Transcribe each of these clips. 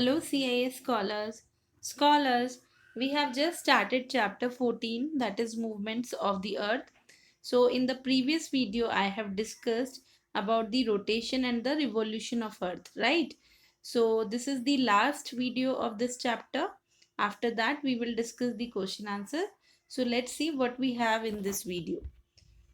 Hello CIS scholars. Scholars, we have just started chapter 14, that is movements of the earth. So in the previous video I have discussed about the rotation and the revolution of earth, right? So this is the last video of this chapter. After that we will discuss the question answer. So let's see what we have in this video.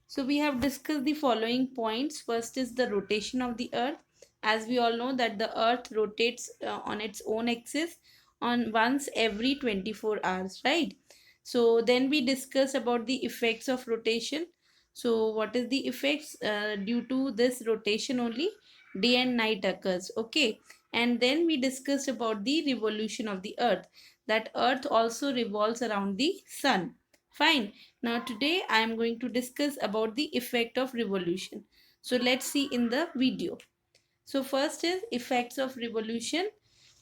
So we have discussed the following points. First is the rotation of the earth. As we all know that the earth rotates on its own axis on once every 24 hours, right? So then we discuss about the effects of rotation. So what is the effects due to this rotation only? Day and night occurs, okay? And then we discussed about the revolution of the earth, that earth also revolves around the sun. Fine. Now today I am going to discuss about the effect of revolution. So let's see in the video. So first is effects of revolution.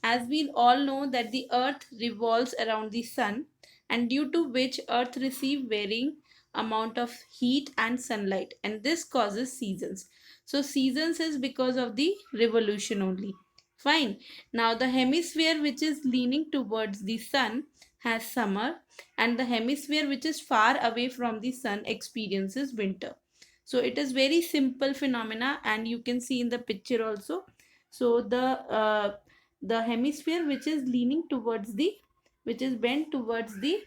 As we all know that the earth revolves around the sun, and due to which earth receive varying amount of heat and sunlight, and this causes seasons. So seasons is because of the revolution only. Fine. Now the hemisphere which is leaning towards the sun has summer, and the hemisphere which is far away from the sun experiences winter. So it is very simple phenomena, and you can see in the picture also. So the hemisphere which is leaning towards the, which is bent towards the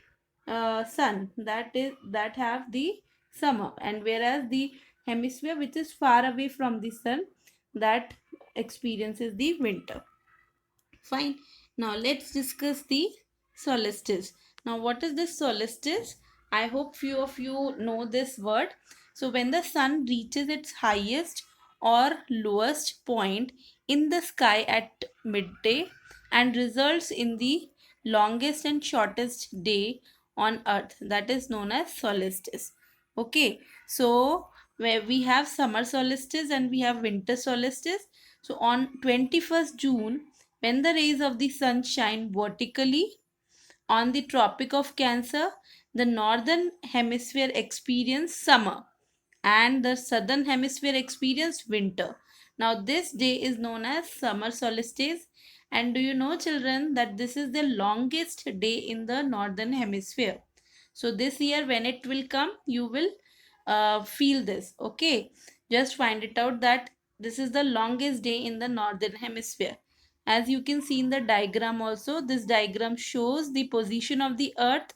sun, that have the summer, and whereas the hemisphere which is far away from the sun, that experiences the winter. Fine. Now let's discuss the solstice. Now what is this solstice? I hope few of you know this word. So when the sun reaches its highest or lowest point in the sky at midday and results in the longest and shortest day on earth, that is known as solstice. Okay. So where we have summer solstice and we have winter solstice. So on 21st June, when the rays of the sun shine vertically on the Tropic of Cancer, the northern hemisphere experience summer and the southern hemisphere experience winter. Now this day is known as summer solstice, and do you know children that this is the longest day in the northern hemisphere. So this year when it will come, you will feel this, okay? Just find it out that this is the longest day in the northern hemisphere. As you can see in the diagram also, this diagram shows the position of the earth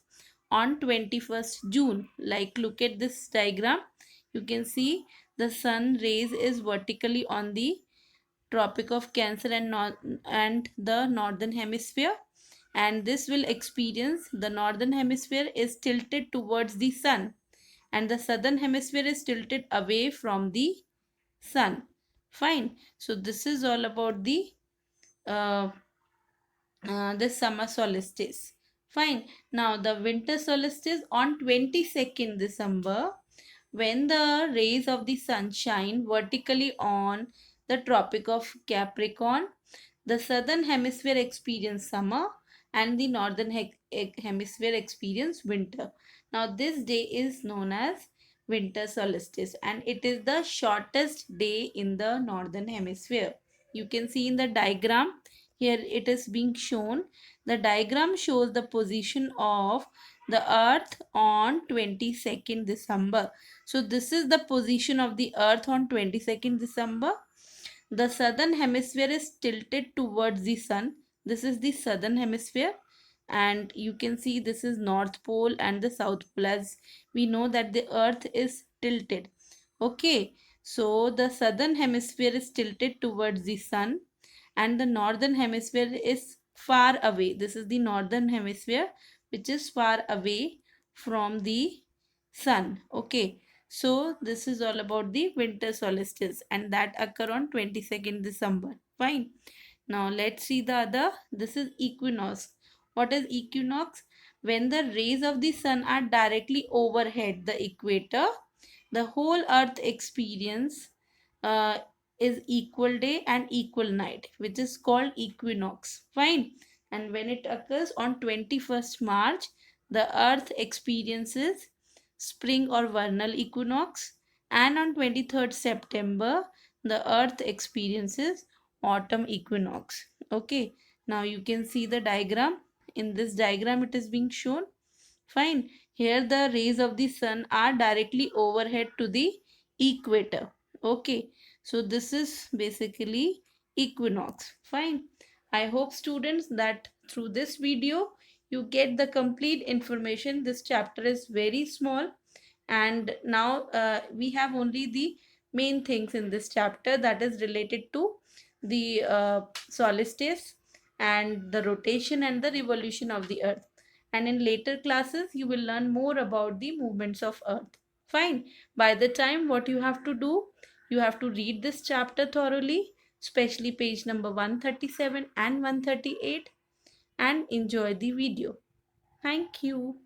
on 21st June. Like look at this diagram, you can see the sun rays is vertically on the Tropic of Cancer and the northern hemisphere, and this will experience, the northern hemisphere is tilted towards the sun and the southern hemisphere is tilted away from the sun. Fine. So this is all about uh, the summer solstice. Fine. Now the winter solstice on 22nd December, when the rays of the sun shine vertically on the Tropic of Capricorn, the southern hemisphere experience summer and the northern hemisphere experience winter. Now this day is known as winter solstice, and it is the shortest day in the northern hemisphere. You can see in the diagram, here it is being shown. The diagram shows the position of the earth on 22nd December. So this is the position of the earth on 22nd December. The southern hemisphere is tilted towards the sun. This is the southern hemisphere, and you can see this is north pole and the south pole, as we know that the earth is tilted. Okay, so the southern hemisphere is tilted towards the sun and the northern hemisphere is far away. This is the northern hemisphere which is far away from the sun. Okay, so this is all about the winter solstice, and that occur on 22nd December. Fine. Now let's see the other. This is equinox. What is equinox? When the rays of the sun are directly overhead the equator, the whole earth experience uh, is equal day and equal night, which is called equinox. Fine. And when it occurs on 21st March, the earth experiences spring or vernal equinox, and on 23rd September, the earth experiences autumn equinox. Okay. Now you can see the diagram. In this diagram it is being shown. Fine. Here the rays of the sun are directly overhead to the equator. Okay. So this is basically equinox. Fine. I hope students that through this video you get the complete information. This chapter is very small, and now we have only the main things in this chapter, that is related to the solstice and the rotation and the revolution of the earth. And in later classes you will learn more about the movements of earth. Fine. By the time, what you have to do, you have to read this chapter thoroughly, especially page number 137 and 138, and enjoy the video. Thank you.